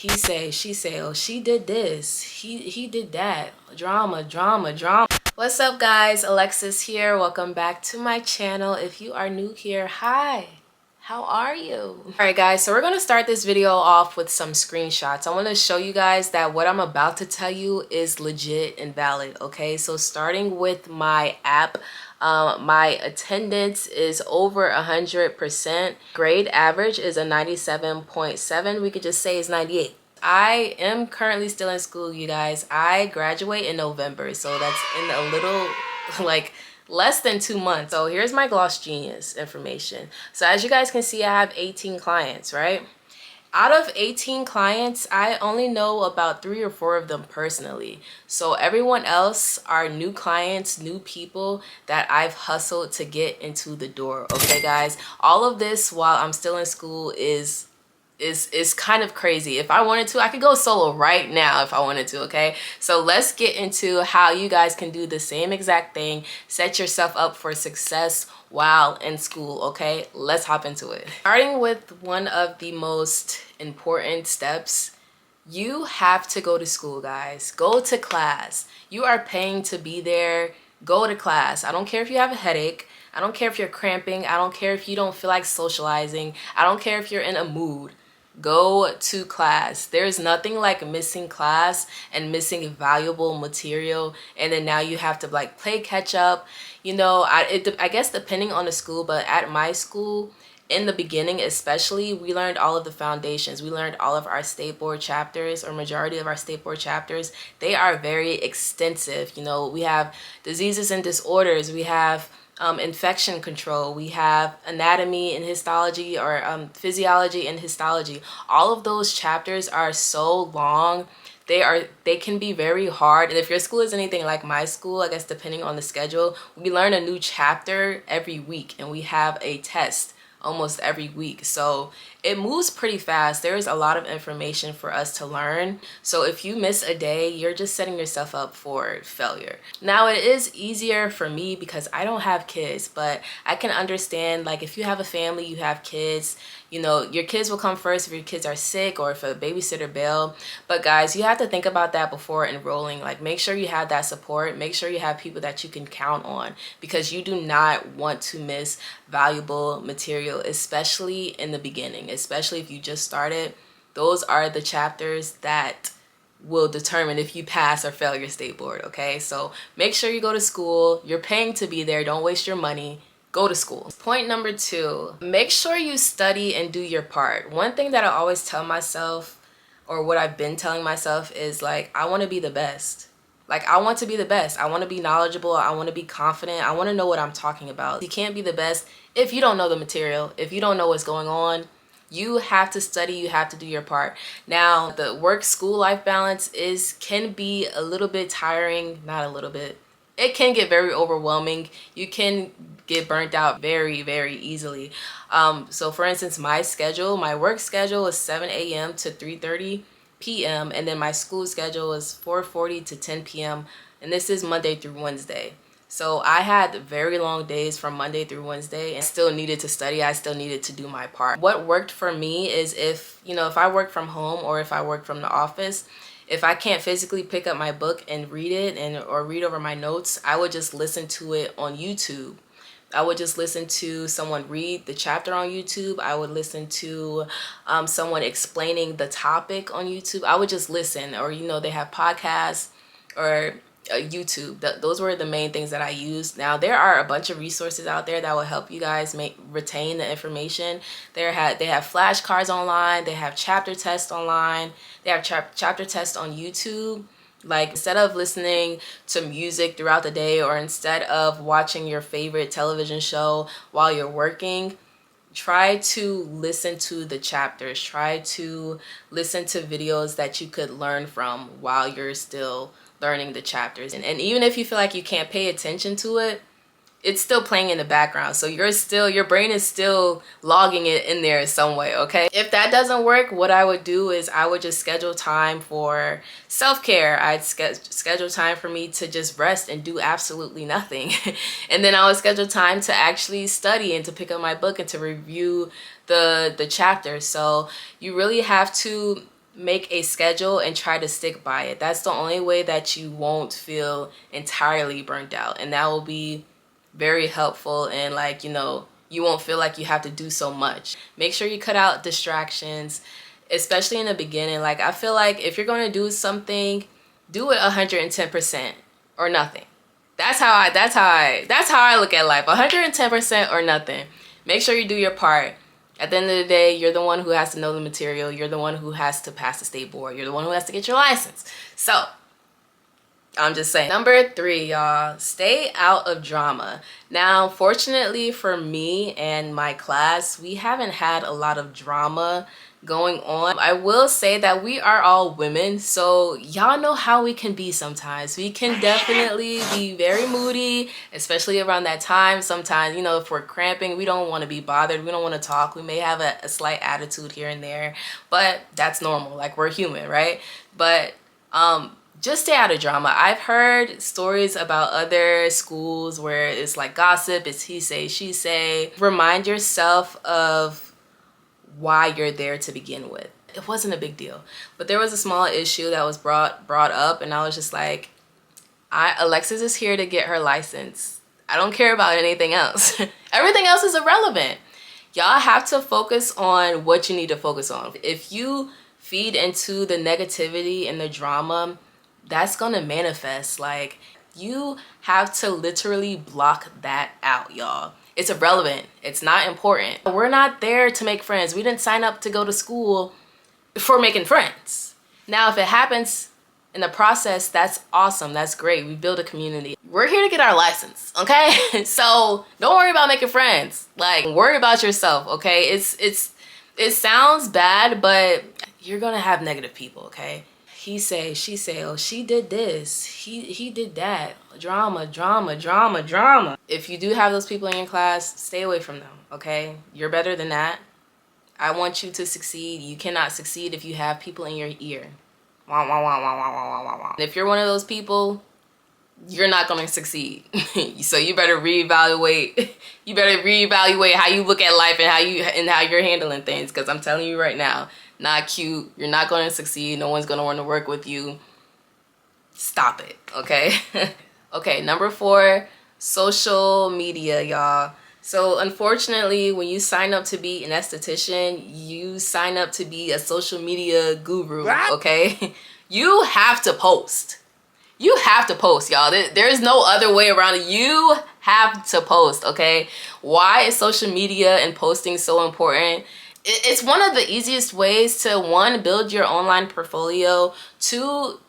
He say, she say, oh, she did this, he did that. Drama, drama, drama. What's up, guys? Alexis here. Welcome back to my channel. If you are new here, hi. How are you? All right, guys, so we're going to start this video off with some screenshots. I want to show you guys that what I'm about to tell you is legit and valid, okay? So starting with my app, my attendance is over 100%. Grade average is a 97.7. We could just say it's 98. I am currently still in school, you guys. I graduate in November, so that's in a little, like, less than 2 months. So here's my Gloss Genius information. So as you guys can see, I have 18 clients, right? Out of 18 clients, I only know about 3 or 4 of them personally. So everyone else are new clients, new people that I've hustled to get into the door, okay, guys? All of this while I'm still in school is kind of crazy. If I wanted to, I could go solo right now if I wanted to, okay? So let's get into how you guys can do the same exact thing, set yourself up for success while in school, okay? Let's hop into it. Starting with one of the most important steps, you have to go to school, guys. Go to class. You are paying to be there. Go to class. I don't care if you have a headache. I don't care if you're cramping. I don't care if you don't feel like socializing. I don't care if you're in a mood. Go to class. There's nothing like missing class and missing valuable material, and then now you have to like play catch up. You know, I guess depending on the school, but at my school, in the beginning especially, we learned all of the foundations. We learned all of our state board chapters, or majority of our state board chapters. They are very extensive. You know, we have diseases and disorders. We have infection control, we have anatomy and histology, or physiology and histology. All of those chapters are so long. They can be very hard. And if your school is anything like my school, I guess depending on the schedule, we learn a new chapter every week, and we have a test almost every week. So it moves pretty fast. There is a lot of information for us to learn. So if you miss a day, you're just setting yourself up for failure. Now, it is easier for me because I don't have kids, but I can understand, like, if you have a family, you have kids, you know, your kids will come first if your kids are sick or if a babysitter bail. But guys, you have to think about that before enrolling. Like, make sure you have that support. Make sure you have people that you can count on, because you do not want to miss valuable material, especially in the beginning, especially if you just started. Those are the chapters that will determine if you pass or fail your state board, okay? So make sure you go to school. You're paying to be there. Don't waste your money. Go to school. Point number 2, make sure you study and do your part. One thing that I always tell myself, or what I've been telling myself, is like, I want to be the best. Like, I want to be the best. I want to be knowledgeable. I want to be confident. I want to know what I'm talking about. You can't be the best if you don't know the material, if you don't know what's going on. You have to study, you have to do your part. Now, the work-school life balance can be a little bit tiring, not a little bit. It can get very overwhelming. You can get burnt out very, very easily. So for instance, my work schedule is 7 a.m. to 3:30 p.m. and then my school schedule is 4:40 to 10 p.m. and this is Monday through Wednesday. So I had very long days from Monday through Wednesday, and still needed to study. I still needed to do my part. What worked for me is if I work from home or if I work from the office, if I can't physically pick up my book and read it or read over my notes, I would just listen to it on YouTube. I would just listen to someone read the chapter on YouTube. I would listen to someone explaining the topic on YouTube. I would just listen, or they have podcasts or YouTube. Those were the main things that I used. Now, there are a bunch of resources out there that will help you guys retain the information. They have flashcards online. They have chapter tests online. They have chapter tests on YouTube. Like, instead of listening to music throughout the day, or instead of watching your favorite television show while you're working, try to listen to the chapters. Try to listen to videos that you could learn from while you're still learning the chapters. And even if you feel like you can't pay attention to it, it's still playing in the background. So your brain is still logging it in there some way, okay? If that doesn't work, what I would do is I would just schedule time for self-care. I'd schedule time for me to just rest and do absolutely nothing. And then I would schedule time to actually study and to pick up my book and to review the chapter. So you really have to make a schedule and try to stick by it. That's the only way that you won't feel entirely burnt out, and that will be very helpful. And like, you know, you won't feel like you have to do so much. Make sure you cut out distractions, especially in the beginning. Like, I feel like if you're going to do something, do it 110% or nothing. That's how I look at life. 110% or nothing. Make sure you do your part. At the end of the day, you're the one who has to know the material. You're the one who has to pass the state board. You're the one who has to get your license. So, I'm just saying. Number 3, y'all, stay out of drama. Now, fortunately for me and my class, we haven't had a lot of drama going on. I will say that we are all women, so y'all know how we can be sometimes. We can definitely be very moody, especially around that time. Sometimes, you know, if we're cramping, we don't want to be bothered. We don't want to talk. We may have a slight attitude here and there, but that's normal. Like, we're human, right? But just stay out of drama. I've heard stories about other schools where it's like gossip, it's he say, she say. Remind yourself of why you're there to begin with. It wasn't a big deal, but there was a small issue that was brought up, and I was just like, Alexis is here to get her license. I don't care about anything else. Everything else is irrelevant. Y'all have to focus on what you need to focus on. If you feed into the negativity and the drama, that's gonna manifest. Like, you have to literally block that out, y'all. It's irrelevant. It's not important. We're not there to make friends. We didn't sign up to go to school for making friends. Now, if it happens in the process, that's awesome. That's great. We build a community. We're here to get our license, okay? So don't worry about making friends. Like, worry about yourself, okay? It sounds bad, but you're gonna have negative people, okay? He say, she say, oh, she did this, he did that. Drama, drama, drama, drama. If you do have those people in your class, stay away from them, okay? You're better than that. I want you to succeed. You cannot succeed if you have people in your ear. Wah, wah, wah, wah, wah, wah, wah, wah. If you're one of those people, you're not going to succeed. So you better reevaluate. You better reevaluate how you look at life and how you're handling things, because I'm telling you right now, not cute. You're not going to succeed. No one's going to want to work with you. Stop it, okay? Okay, number 4, social media, y'all. So unfortunately, when you sign up to be an esthetician, you sign up to be a social media guru, okay? You have to post. You have to post, y'all. There's no other way around it. You have to post, okay? Why is social media and posting so important? It's one of the easiest ways to, 1, build your online portfolio, 2,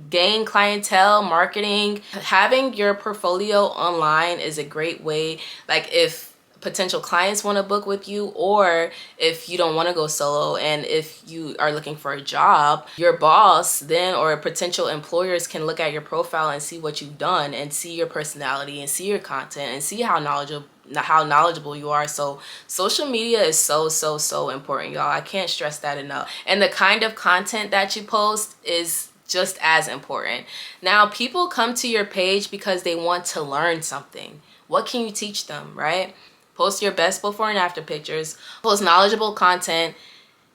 gain clientele marketing. Having your portfolio online is a great way. Like, if potential clients want to book with you, or if you don't want to go solo and if you are looking for a job, your boss then, or potential employers, can look at your profile and see what you've done and see your personality and see your content and see how knowledgeable you are. So social media is so important, y'all. I can't stress that enough. And the kind of content that you post is just as important. Now, people come to your page because they want to learn something. What can you teach them, right? Post your best before and after pictures, post knowledgeable content,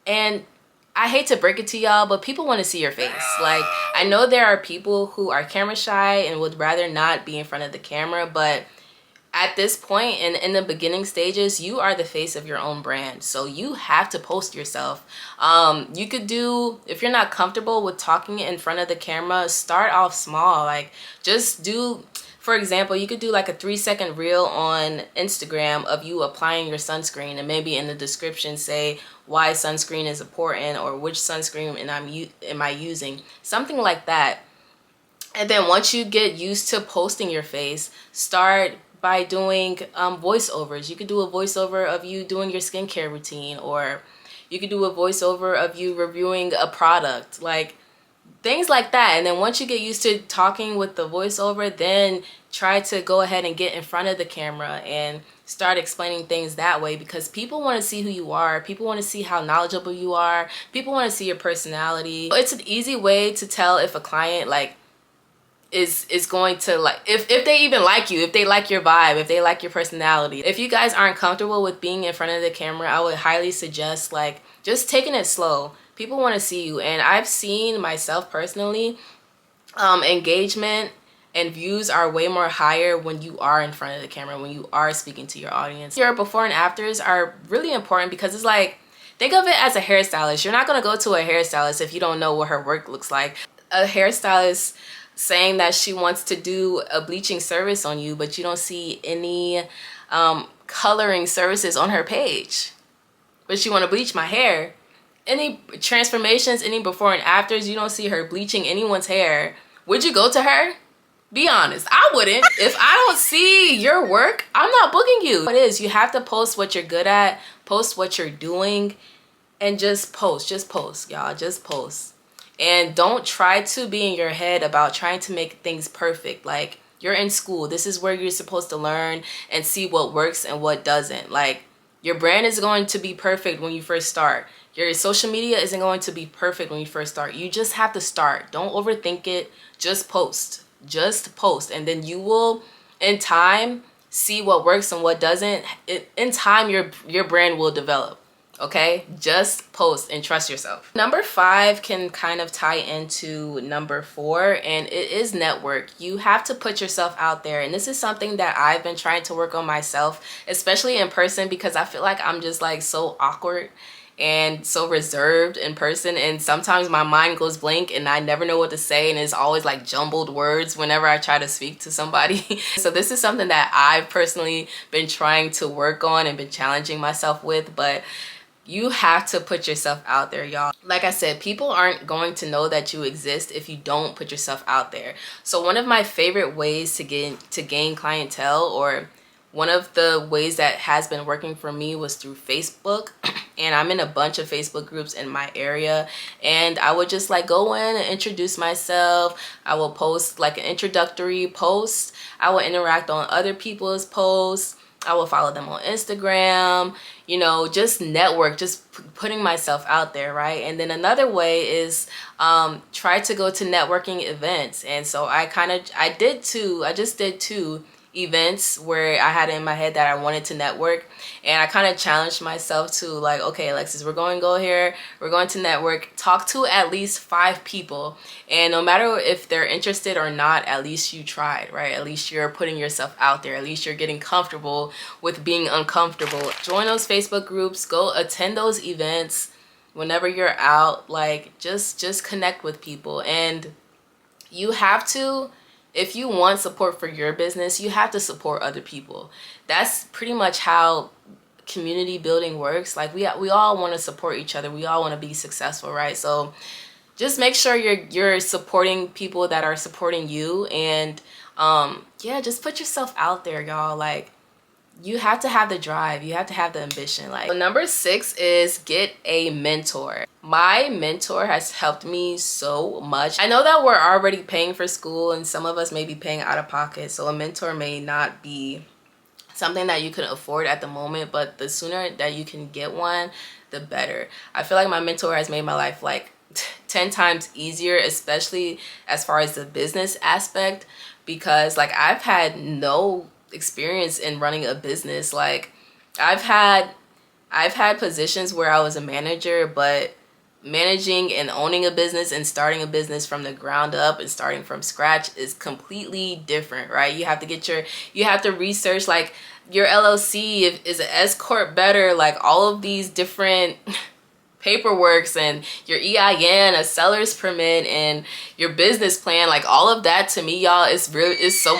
and I hate to break it to y'all, but people want to see your face. Like, I know there are people who are camera shy and would rather not be in front of the camera, but at this point, in the beginning stages, you are the face of your own brand. So you have to post yourself. You could do, if you're not comfortable with talking in front of the camera, start off small. Like, just do, for example, you could do like a 3-second reel on Instagram of you applying your sunscreen, and maybe in the description say why sunscreen is important, or which sunscreen am I using, something like that. And then once you get used to posting your face, start by doing voiceovers. You could do a voiceover of you doing your skincare routine, or you could do a voiceover of you reviewing a product, like things like that. And then once you get used to talking with the voiceover, then try to go ahead and get in front of the camera and start explaining things that way, because people want to see who you are. People want to see how knowledgeable you are. People want to see your personality. It's an easy way to tell if a client is going to, like, if they even like you, if they like your vibe, if they like your personality. If you guys aren't comfortable with being in front of the camera, I would highly suggest, like, just taking it slow. People want to see you. And I've seen myself personally, engagement and views are way more higher when you are in front of the camera, when you are speaking to your audience. Your before and afters are really important because it's like, think of it as a hairstylist. You're not going to go to a hairstylist if you don't know what her work looks like. A hairstylist saying that she wants to do a bleaching service on you, but you don't see any coloring services on her page, but she want to bleach my hair. Any transformations, any before and afters, you don't see her bleaching anyone's hair. Would you go to her? Be honest. I wouldn't. If I don't see your work, I'm not booking you. It is, you have to post what you're good at, post what you're doing, and just post, y'all, just post. And don't try to be in your head about trying to make things perfect. Like, you're in school. This is where you're supposed to learn and see what works and what doesn't. Like, your brand is going to be perfect when you first start. Your social media isn't going to be perfect when you first start. You just have to start. Don't overthink it. Just post. Just post. And then you will, in time, see what works and what doesn't. In time, your brand will develop. Okay, just post and trust yourself. Number 5 can kind of tie into number 4, and it is network. You have to put yourself out there, and this is something that I've been trying to work on myself, especially in person, because I feel like I'm just like so awkward and so reserved in person, and sometimes my mind goes blank and I never know what to say, and it's always like jumbled words whenever I try to speak to somebody. So this is something that I've personally been trying to work on and been challenging myself with, but you have to put yourself out there, y'all. Like I said, people aren't going to know that you exist if you don't put yourself out there. So one of my favorite ways to gain clientele, or one of the ways that has been working for me, was through Facebook. And I'm in a bunch of Facebook groups in my area, and I would just like go in and introduce myself. I will post like an introductory post. I will interact on other people's posts. I will follow them on Instagram, you know, just network, just putting myself out there, right? And then another way is try to go to networking events. And so I just did two events where I had in my head that I wanted to network, and I kind of challenged myself to like, okay, Alexis, we're going to go here, we're going to network, talk to at least 5 people, and no matter if they're interested or not, at least you tried, right? At least you're putting yourself out there, at least you're getting comfortable with being uncomfortable. Join those Facebook groups, go attend those events whenever you're out, like just connect with people. And you have to, if you want support for your business, you have to support other people. That's pretty much how community building works. Like we all want to support each other. We all want to be successful, right? So just make sure you're supporting people that are supporting you, and yeah, just put yourself out there, y'all. Like, you have to have the drive, you have to have the ambition. Like, so number 6 is get a mentor. My mentor has helped me so much. I know that we're already paying for school, and some of us may be paying out of pocket, so a mentor may not be something that you can afford at the moment, but the sooner that you can get one, the better. I feel like my mentor has made my life like 10 times easier, especially as far as the business aspect, because like I've had no experience in running a business. Like I've had positions where I was a manager, but managing and owning a business and starting a business from the ground up and starting from scratch is completely different, right? You have to research like your LLC, is an S corp better, like all of these different paperworks, and your EIN, a seller's permit, and your business plan. Like all of that, to me, y'all, it's so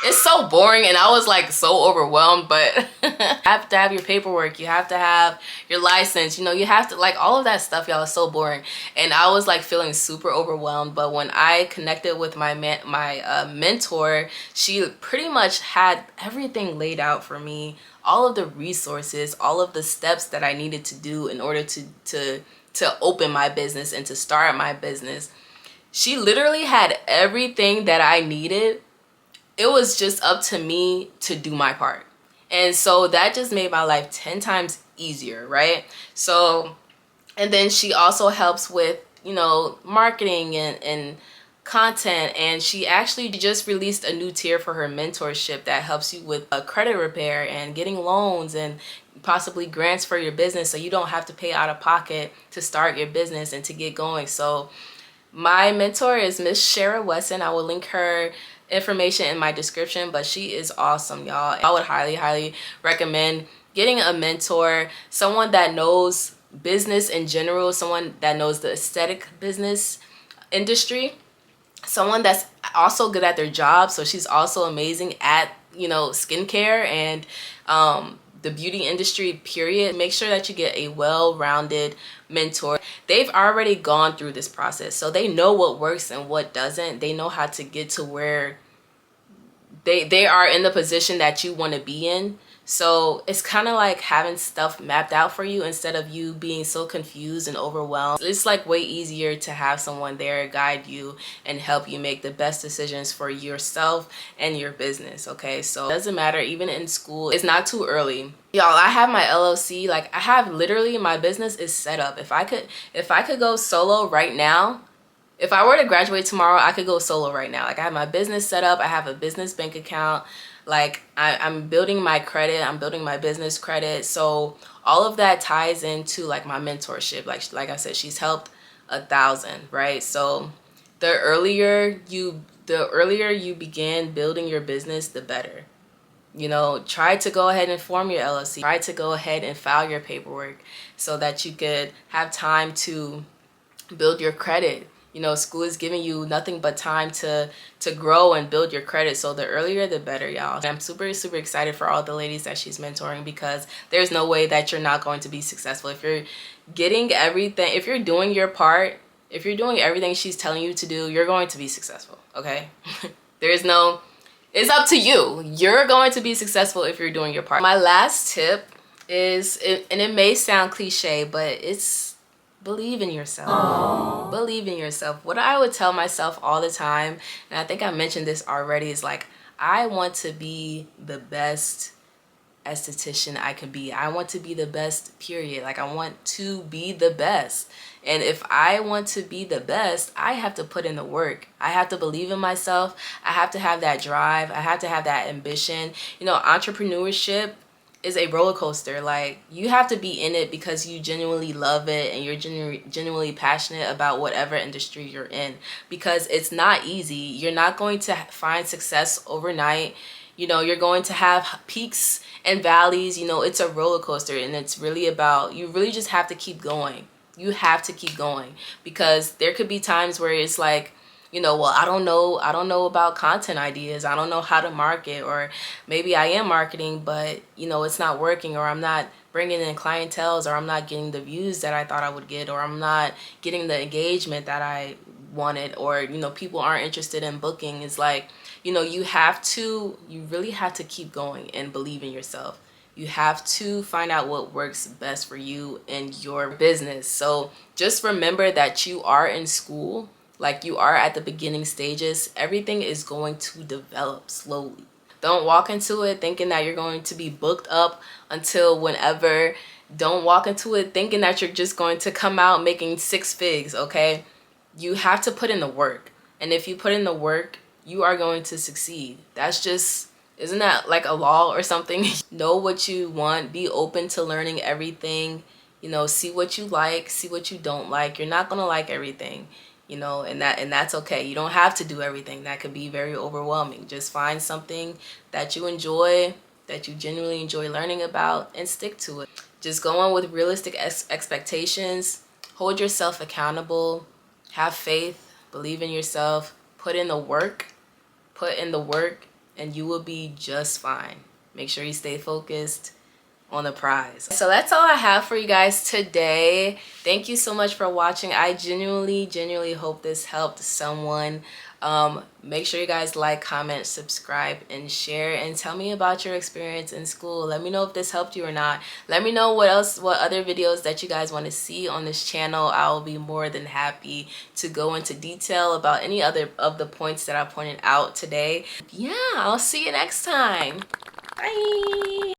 it's so boring, and I was like so overwhelmed. But you have to have your paperwork, you have to have your license, you know, you have to, like, all of that stuff, y'all, is so boring, and I was like feeling super overwhelmed. But when I connected with my mentor, she pretty much had everything laid out for me, all of the resources, all of the steps that I needed to do in order to open my business and to start my business. She literally had everything that I needed. It was just up to me to do my part. And so that just made my life 10 times easier, right? So, and then she also helps with, you know, marketing and content, and she actually just released a new tier for her mentorship that helps you with a credit repair and getting loans and possibly grants for your business, so you don't have to pay out of pocket to start your business and to get going. So my mentor is Miss Shara Wesson. I will link her information in my description, but she is awesome, y'all. I would highly recommend getting a mentor, someone that knows business in general, someone that knows the aesthetic business industry, someone that's also good at their job. So she's also amazing at, you know, skincare and the beauty industry, period. Make sure that you get a well-rounded mentor. They've already gone through this process, so they know what works and what doesn't. They know how to get to where they are in the position that you want to be in. So it's kind of like having stuff mapped out for you instead of you being so confused and overwhelmed. It's like way easier to have someone there guide you and help you make the best decisions for yourself and your business. Okay, so it doesn't matter, even in school, it's not too early. Y'all, I have my LLC. Like, I have literally, my business is set up. If I could go solo right now, if I were to graduate tomorrow, I could go solo right now. Like, I have my business set up. I have a business bank account. Like, I'm building my credit. I'm building my business credit. So all of that ties into like my mentorship. Like I said, she's helped 1,000, right? So the earlier you begin building your business, the better. You know, try to go ahead and form your LLC. Try to go ahead and file your paperwork so that you could have time to build your credit. You know, school is giving you nothing but time to grow and build your credit. So the earlier, the better, y'all. And I'm super excited for all the ladies that she's mentoring, because there's no way that you're not going to be successful. If you're getting everything, if you're doing your part, if you're doing everything she's telling you to do, you're going to be successful, okay? There's no, it's up to you. You're going to be successful if you're doing your part. My last tip is, and it may sound cliche, but it's, believe in yourself. Aww. Believe in yourself. What I would tell myself all the time, and I think I mentioned this already, is like, I want to be the best esthetician I can be. I want to be the best, period. Like, I want to be the best. And if I want to be the best, I have to put in the work. I have to believe in myself. I have to have that drive. I have to have that ambition. You know, entrepreneurship is a roller coaster. Like, you have to be in it because you genuinely love it and you're genuinely passionate about whatever industry you're in, because it's not easy. You're not going to find success overnight. You know, you're going to have peaks and valleys. You know, it's a roller coaster, and it's really about, you really just have to keep going. You have to keep going, because there could be times where it's like, you know, well, I don't know about content ideas. I don't know how to market, or maybe I am marketing, but, you know, it's not working, or I'm not bringing in clientele, or I'm not getting the views that I thought I would get, or I'm not getting the engagement that I wanted, or, you know, people aren't interested in booking. It's like, you know, you really have to keep going and believe in yourself. You have to find out what works best for you and your business. So just remember that you are in school. Like, you are at the beginning stages. Everything is going to develop slowly. Don't walk into it thinking that you're going to be booked up until whenever. Don't walk into it thinking that you're just going to come out making 6 figs, okay? You have to put in the work. And if you put in the work, you are going to succeed. That's just, isn't that like a law or something? Know what you want. Be open to learning everything. You know, see what you like, see what you don't like. You're not going to like everything. You know, and that's okay. You don't have to do everything. That could be very overwhelming. Just find something that you enjoy, that you genuinely enjoy learning about, and stick to it. Just go on with realistic expectations. Hold yourself accountable. Have faith. Believe in yourself. Put in the work. And you will be just fine. Make sure you stay focused on the prize. So that's all I have for you guys today. Thank you so much for watching. I genuinely hope this helped someone. Make sure you guys like, comment, subscribe, and share, and tell me about your experience in school. Let me know if this helped you or not. Let me know what other videos that you guys want to see on this channel. I'll be more than happy to go into detail about any other of the points that I pointed out today. Yeah, I'll see you next time. Bye.